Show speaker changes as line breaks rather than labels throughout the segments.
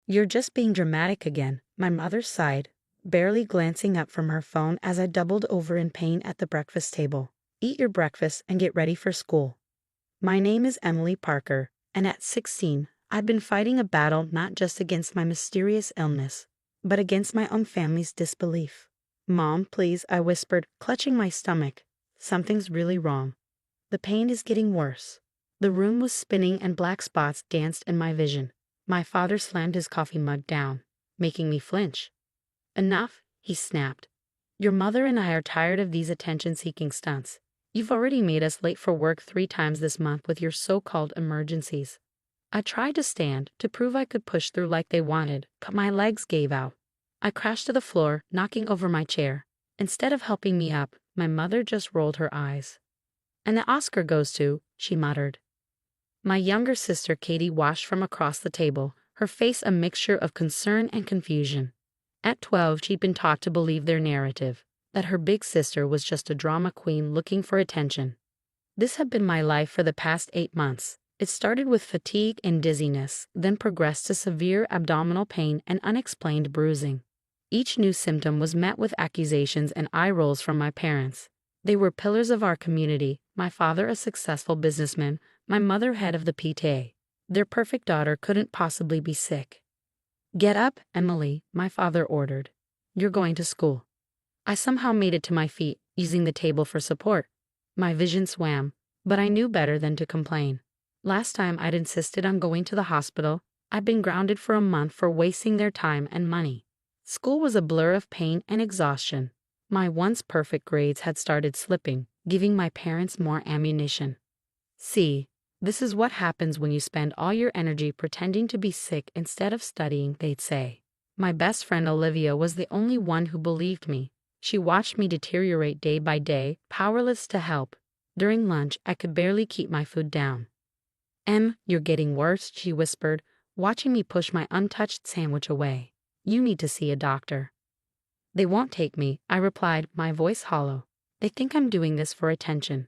You're just being dramatic again, my mother sighed, barely glancing up from her phone as I doubled over in pain at the breakfast table. Eat your breakfast and get ready for school. My name is Emily Parker, and at 16, I'd been fighting a battle not just against my mysterious illness, but against my own family's disbelief. Mom, please, I whispered, clutching my stomach. Something's really wrong. The pain is getting worse. The room was spinning and black spots danced in my vision. My father slammed his coffee mug down, making me flinch. Enough, he snapped. Your mother and I are tired of these attention-seeking stunts. You've already made us late for work 3 times this month with your so-called emergencies. I tried to stand to prove I could push through like they wanted, but my legs gave out. I crashed to the floor, knocking over my chair. Instead of helping me up, my mother just rolled her eyes. And the Oscar goes to, she muttered. My younger sister Katie watched from across the table, her face a mixture of concern and confusion. At 12, she'd been taught to believe their narrative, that her big sister was just a drama queen looking for attention. This had been my life for the past 8 months. It started with fatigue and dizziness, then progressed to severe abdominal pain and unexplained bruising. Each new symptom was met with accusations and eye rolls from my parents. They were pillars of our community, my father a successful businessman, my mother head of the PTA. Their perfect daughter couldn't possibly be sick. Get up, Emily, my father ordered. You're going to school. I somehow made it to my feet, using the table for support. My vision swam, but I knew better than to complain. Last time I'd insisted on going to the hospital, I'd been grounded for a month for wasting their time and money. School was a blur of pain and exhaustion. My once perfect grades had started slipping, giving my parents more ammunition. See, this is what happens when you spend all your energy pretending to be sick instead of studying, they'd say. My best friend Olivia was the only one who believed me. She watched me deteriorate day by day, powerless to help. During lunch, I could barely keep my food down. Em, you're getting worse, she whispered, watching me push my untouched sandwich away. You need to see a doctor. They won't take me, I replied, my voice hollow. They think I'm doing this for attention.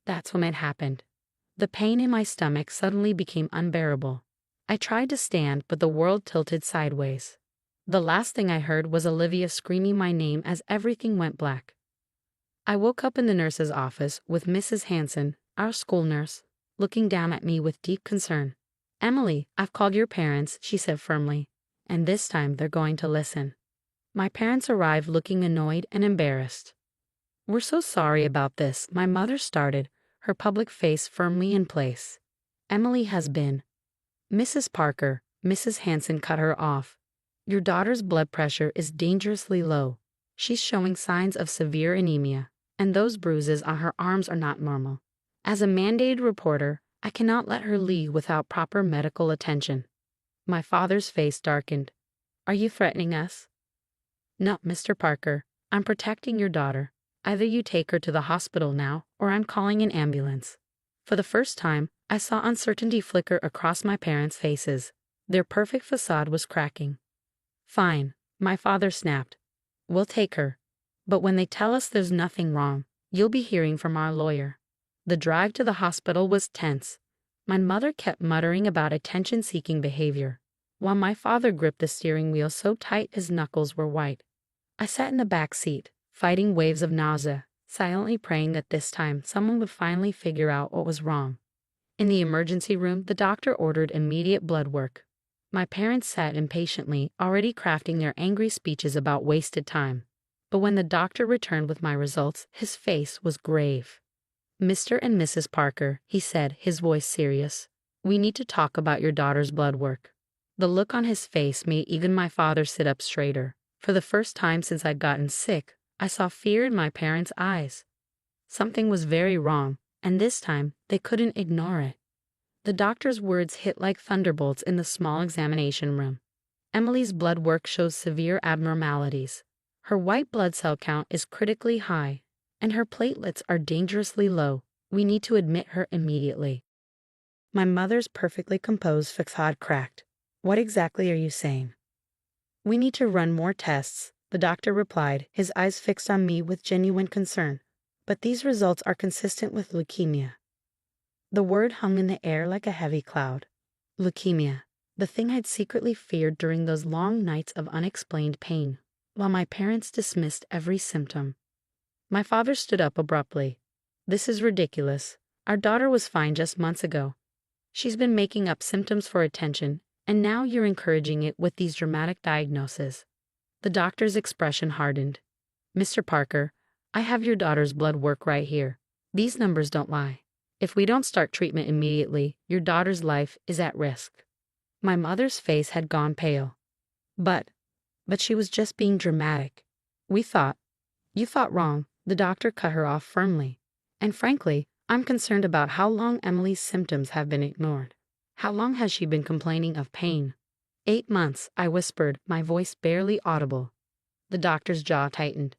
That's when it happened. The pain in my stomach suddenly became unbearable. I tried to stand, but the world tilted sideways. The last thing I heard was Olivia screaming my name as everything went black. I woke up in the nurse's office with Mrs. Hanson, our school nurse, looking down at me with deep concern. Emily, I've called your parents, she said firmly, and this time they're going to listen. My parents arrived looking annoyed and embarrassed. We're so sorry about this, my mother started, her public face firmly in place. Emily has been. Mrs. Parker, Mrs. Hanson cut her off. Your daughter's blood pressure is dangerously low. She's showing signs of severe anemia, and those bruises on her arms are not normal. As a mandated reporter, I cannot let her leave without proper medical attention. My father's face darkened. Are you threatening us? No, Mr. Parker. I'm protecting your daughter. Either you take her to the hospital now, or I'm calling an ambulance. For the first time, I saw uncertainty flicker across my parents' faces. Their perfect facade was cracking. Fine, my father snapped. We'll take her. But when they tell us there's nothing wrong, you'll be hearing from our lawyer. The drive to the hospital was tense. My mother kept muttering about attention-seeking behavior, while my father gripped the steering wheel so tight his knuckles were white. I sat in the back seat, fighting waves of nausea, silently praying that this time someone would finally figure out what was wrong. In the emergency room, the doctor ordered immediate blood work. My parents sat impatiently, already crafting their angry speeches about wasted time. But when the doctor returned with my results, his face was grave. Mr. and Mrs. Parker, he said, his voice serious. We need to talk about your daughter's blood work. The look on his face made even my father sit up straighter. For the first time since I'd gotten sick, I saw fear in my parents' eyes. Something was very wrong, and this time they couldn't ignore it. The doctor's words hit like thunderbolts in the small examination room. Emily's blood work shows severe abnormalities. Her white blood cell count is critically high, and her platelets are dangerously low. We need to admit her immediately. My mother's perfectly composed facade cracked. What exactly are you saying? We need to run more tests, the doctor replied, his eyes fixed on me with genuine concern. But these results are consistent with leukemia. The word hung in the air like a heavy cloud. Leukemia. the thing I'd secretly feared during those long nights of unexplained pain, while my parents dismissed every symptom. My father stood up abruptly. "This is ridiculous. Our daughter was fine just months ago. She's been making up symptoms for attention, and now you're encouraging it with these dramatic diagnoses." The doctor's expression hardened. "Mr. Parker, I have your daughter's blood work right here. These numbers don't lie. If we don't start treatment immediately, your daughter's life is at risk." My mother's face had gone pale. But she was just being dramatic. "You thought wrong," the doctor cut her off firmly. "And frankly, I'm concerned about how long Emily's symptoms have been ignored. How long has she been complaining of pain?" 8 months, I whispered, my voice barely audible. The doctor's jaw tightened.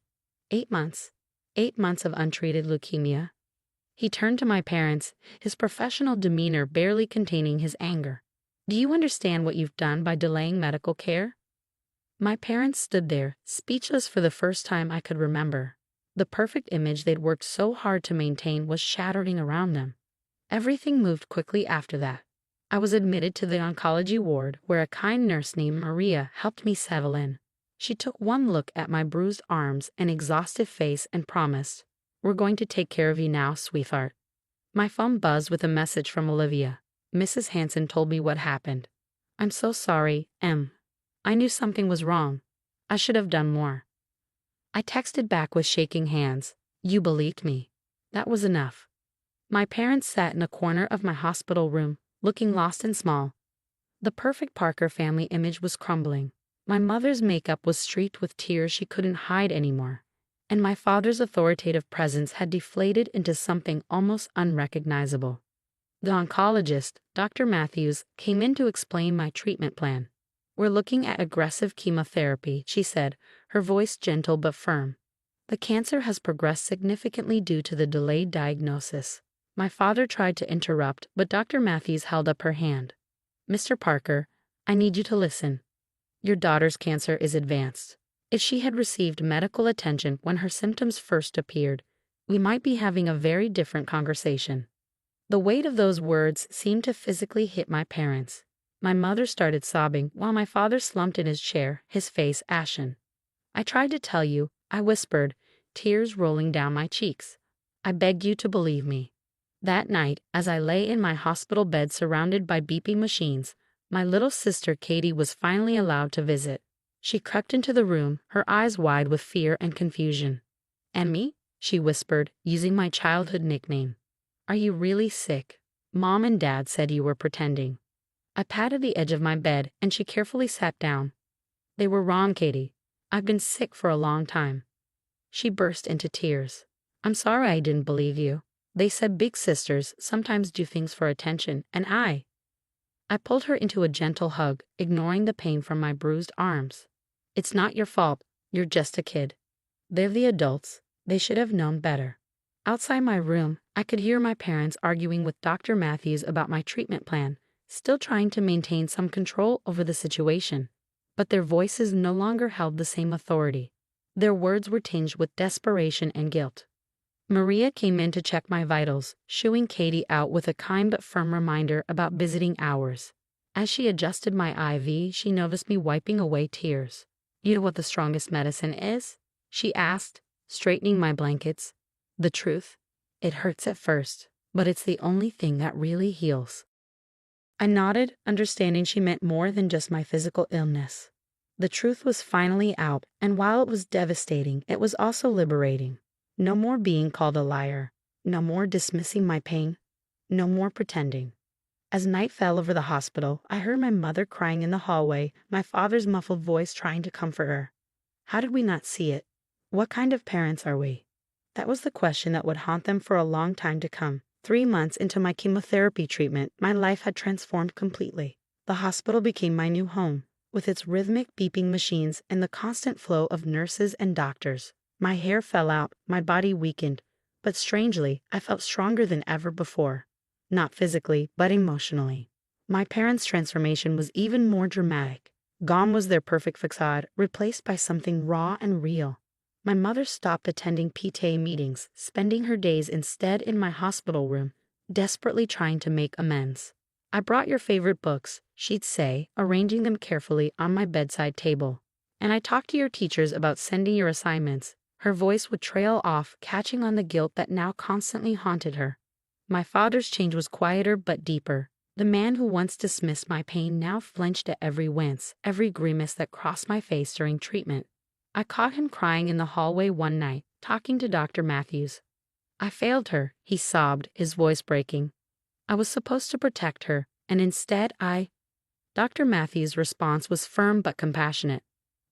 8 months? 8 months of untreated leukemia? He turned to my parents, his professional demeanor barely containing his anger. "Do you understand what you've done by delaying medical care?" My parents stood there, speechless for the first time I could remember. The perfect image they'd worked so hard to maintain was shattering around them. Everything moved quickly after that. I was admitted to the oncology ward, where a kind nurse named Maria helped me settle in. She took one look at my bruised arms and exhausted face and promised, "We're going to take care of you now, sweetheart." My phone buzzed with a message from Olivia. "Mrs. Hanson told me what happened. I'm so sorry, Em. I knew something was wrong. I should have done more." I texted back with shaking hands. "You believed me." That was enough. My parents sat in a corner of my hospital room, looking lost and small. The perfect Parker family image was crumbling. My mother's makeup was streaked with tears she couldn't hide anymore, and my father's authoritative presence had deflated into something almost unrecognizable. The oncologist, Dr. Matthews, came in to explain my treatment plan. "We're looking at aggressive chemotherapy," she said, her voice gentle but firm. "The cancer has progressed significantly due to the delayed diagnosis." My father tried to interrupt, but Dr. Matthews held up her hand. "Mr. Parker, I need you to listen. Your daughter's cancer is advanced. If she had received medical attention when her symptoms first appeared, we might be having a very different conversation." The weight of those words seemed to physically hit my parents. My mother started sobbing while my father slumped in his chair, his face ashen. "I tried to tell you," I whispered, tears rolling down my cheeks. "I begged you to believe me." That night, as I lay in my hospital bed surrounded by beeping machines, my little sister Katie was finally allowed to visit. She crept into the room, her eyes wide with fear and confusion. "Emmy," she whispered, using my childhood nickname. "Are you really sick? Mom and Dad said you were pretending." I patted the edge of my bed, and she carefully sat down. "They were wrong, Katie. I've been sick for a long time." She burst into tears. "I'm sorry I didn't believe you. They said big sisters sometimes do things for attention, and I pulled her into a gentle hug, ignoring the pain from my bruised arms. "It's not your fault. You're just a kid. They're the adults. They should have known better." Outside my room, I could hear my parents arguing with Dr. Matthews about my treatment plan, still trying to maintain some control over the situation. But their voices no longer held the same authority. Their words were tinged with desperation and guilt. Maria came in to check my vitals, shooing Katie out with a kind but firm reminder about visiting hours. As she adjusted my IV, she noticed me wiping away tears. "You know what the strongest medicine is?" she asked, straightening my blankets. "The truth. It hurts at first, but it's the only thing that really heals." I nodded, understanding she meant more than just my physical illness. The truth was finally out, and while it was devastating, it was also liberating. No more being called a liar. No more dismissing my pain. No more pretending. As night fell over the hospital, I heard my mother crying in the hallway, my father's muffled voice trying to comfort her. How did we not see it? What kind of parents are we? That was the question that would haunt them for a long time to come. 3 months into my chemotherapy treatment, my life had transformed completely. The hospital became my new home, with its rhythmic beeping machines and the constant flow of nurses and doctors. My hair fell out, my body weakened, but strangely, I felt stronger than ever before. Not physically, but emotionally. My parents' transformation was even more dramatic. Gone was their perfect facade, replaced by something raw and real. My mother stopped attending PTA meetings, spending her days instead in my hospital room, desperately trying to make amends. "I brought your favorite books," she'd say, arranging them carefully on my bedside table. "And I talked to your teachers about sending your assignments." Her voice would trail off, catching on the guilt that now constantly haunted her. My father's change was quieter but deeper. The man who once dismissed my pain now flinched at every wince, every grimace that crossed my face during treatment. I caught him crying in the hallway one night, talking to Dr. Matthews. "I failed her," he sobbed, his voice breaking. "I was supposed to protect her, and instead Dr. Matthews' response was firm but compassionate.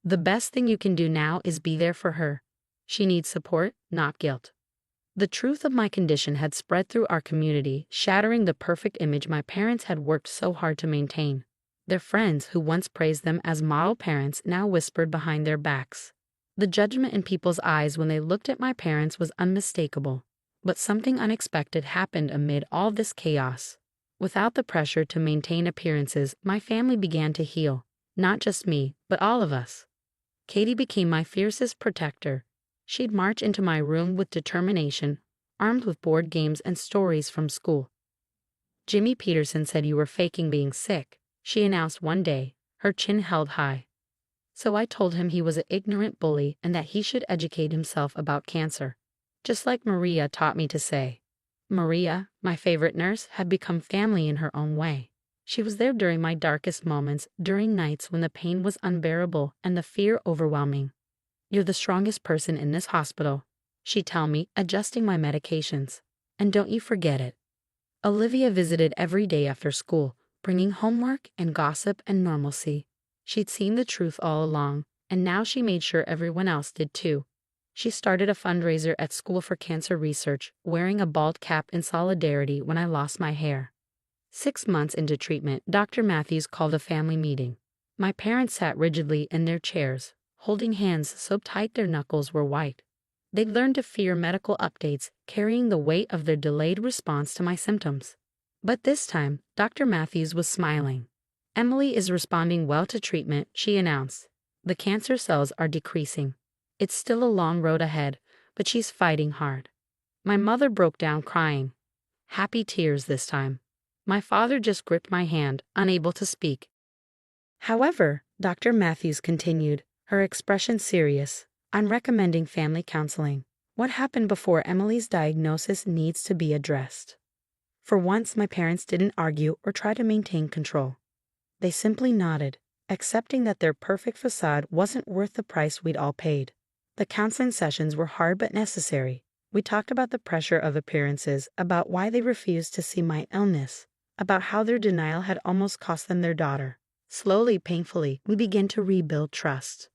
"The best thing you can do now is be there for her. She needs support, not guilt." The truth of my condition had spread through our community, shattering the perfect image my parents had worked so hard to maintain. Their friends, who once praised them as model parents, now whispered behind their backs. The judgment in people's eyes when they looked at my parents was unmistakable. But something unexpected happened amid all this chaos. Without the pressure to maintain appearances, my family began to heal. Not just me, but all of us. Katie became my fiercest protector. She'd march into my room with determination, armed with board games and stories from school. "Jimmy Peterson said you were faking being sick," she announced one day, her chin held high. "So I told him he was an ignorant bully and that he should educate himself about cancer. Just like Maria taught me to say." Maria, my favorite nurse, had become family in her own way. She was there during my darkest moments, during nights when the pain was unbearable and the fear overwhelming. "You're the strongest person in this hospital," she'd tell me, adjusting my medications. "And don't you forget it." Olivia visited every day after school, bringing homework and gossip and normalcy. She'd seen the truth all along, and now she made sure everyone else did too. She started a fundraiser at school for cancer research, wearing a bald cap in solidarity when I lost my hair. 6 months into treatment, Dr. Matthews called a family meeting. My parents sat rigidly in their chairs, holding hands so tight their knuckles were white. They'd learned to fear medical updates, carrying the weight of their delayed response to my symptoms. But this time, Dr. Matthews was smiling. "Emily is responding well to treatment," she announced. "The cancer cells are decreasing. It's still a long road ahead, but she's fighting hard." My mother broke down crying. Happy tears this time. My father just gripped my hand, unable to speak. "However," Dr. Matthews continued, her expression serious, "I'm recommending family counseling. What happened before Emily's diagnosis needs to be addressed." For once, my parents didn't argue or try to maintain control. They simply nodded, accepting that their perfect facade wasn't worth the price we'd all paid. The counseling sessions were hard but necessary. We talked about the pressure of appearances, about why they refused to see my illness, about how their denial had almost cost them their daughter. Slowly, painfully, we began to rebuild trust.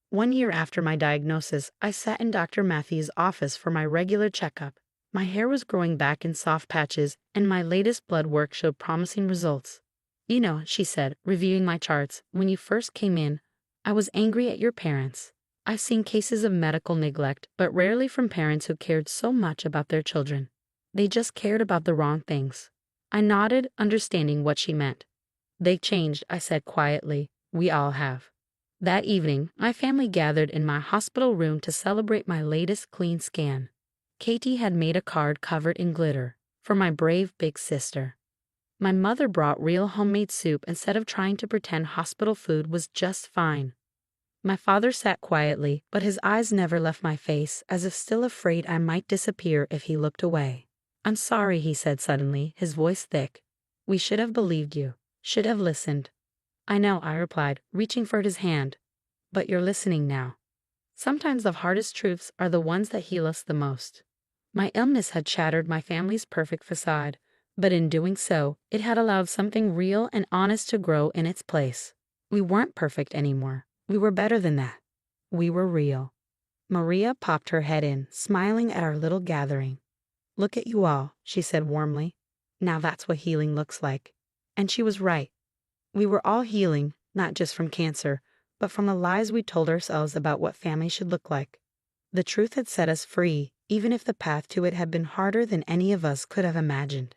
1 year after my diagnosis, I sat in Dr. Matthews' office for my regular checkup. My hair was growing back in soft patches, and my latest blood work showed promising results. "You know," she said, reviewing my charts, "when you first came in, I was angry at your parents. I've seen cases of medical neglect, but rarely from parents who cared so much about their children. They just cared about the wrong things." I nodded, understanding what she meant. "They changed," I said quietly. "We all have." That evening, my family gathered in my hospital room to celebrate my latest clean scan. Katie had made a card covered in glitter for my brave big sister. My mother brought real homemade soup instead of trying to pretend hospital food was just fine. My father sat quietly, but his eyes never left my face, as if still afraid I might disappear if he looked away. "I'm sorry," he said suddenly, his voice thick. "We should have believed you, should have listened." "I know," I replied, reaching for his hand. "But you're listening now." Sometimes the hardest truths are the ones that heal us the most. My illness had shattered my family's perfect facade, but in doing so, it had allowed something real and honest to grow in its place. We weren't perfect anymore. We were better than that. We were real. Maria popped her head in, smiling at our little gathering. "Look at you all," she said warmly. "Now that's what healing looks like." And she was right. We were all healing, not just from cancer, but from the lies we told ourselves about what family should look like. The truth had set us free, even if the path to it had been harder than any of us could have imagined.